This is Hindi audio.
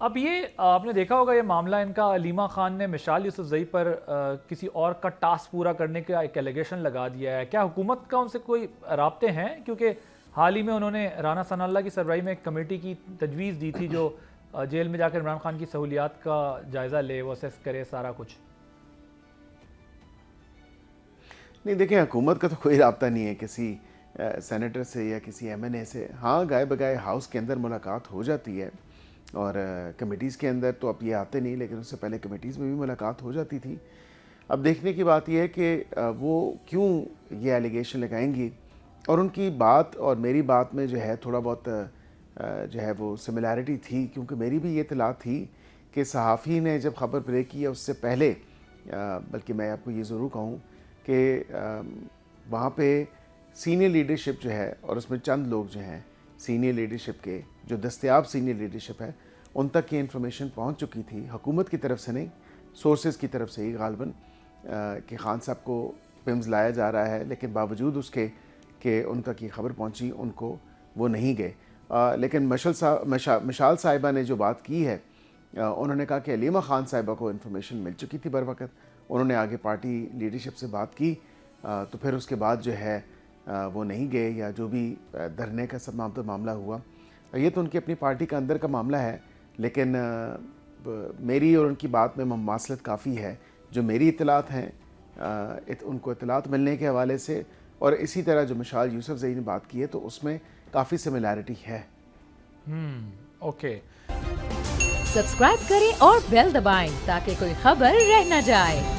अब ये आपने देखा होगा ये मामला इनका, अलीमा खान ने मिशाल यूसुफजई पर किसी और का टास्क पूरा करने का एक एलिगेशन लगा दिया है। क्या हुकूमत का उनसे कोई राब्ते हैं? क्योंकि हाल ही में उन्होंने राना सनाल्लाह की सरबराही में एक कमेटी की तजवीज़ दी थी जो जेल में जाकर इमरान खान की सहूलियात का जायज़ा ले, वो असेस करे सारा कुछ। नहीं देखिए, हुकूमत का तो कोई राब्ता नहीं है किसी सेनेटर से या किसी एमएनए से। हाँ, गाए बगाए हाउस के अंदर मुलाकात हो जाती है और कमेटीज़ के अंदर तो अब ये आते नहीं, लेकिन उससे पहले कमेटीज़ में भी मुलाकात हो जाती थी। अब देखने की बात यह है कि वो क्यों ये एलिगेशन लगाएंगी, और उनकी बात और मेरी बात में जो है थोड़ा बहुत जो है वो सिमिलैरिटी थी, क्योंकि मेरी भी ये इत्तला थी कि सहाफ़ी ने जब ख़बर ब्रेक की है उससे पहले, बल्कि मैं आपको ये ज़रूर कहूँ कि वहाँ पे सीनियर लीडरशिप जो है, और उसमें चंद लोग जो हैं सीनियर लीडरशिप के, जो दस्तयाब सीनियर लीडरशिप है, उन तक ये इन्फॉर्मेशन पहुँच चुकी थी, हुकूमत की तरफ से नहीं, सोर्सेज़ की तरफ से ही गालिबन, कि खान साहब को पिम्स लाया जा रहा है, लेकिन बावजूद उसके कि उन तक ये खबर पहुँची, उनको वो नहीं गए। लेकिन मशाल साहिबा ने जो बात की है, उन्होंने कहा कि अलीमा खान साहिबा को इन्फॉर्मेशन मिल चुकी थी बर वक़्त, उन्होंने आगे पार्टी लीडरशिप से बात की, तो फिर उसके बाद जो है वो नहीं गए, या जो भी धरने का सब मामला हुआ, ये तो उनकी अपनी पार्टी का अंदर का मामला है। लेकिन मेरी और उनकी बात में ममासलत काफ़ी है। जो मेरी इत्तलात हैं उनको इत्तलात मिलने के हवाले से, और इसी तरह जो मिशाल यूसुफजई ने बात की है, तो उसमें काफ़ी सिमिलैरिटी है। ओके। सब्सक्राइब करें और बेल दबाएं ताकि कोई खबर रह न जाए।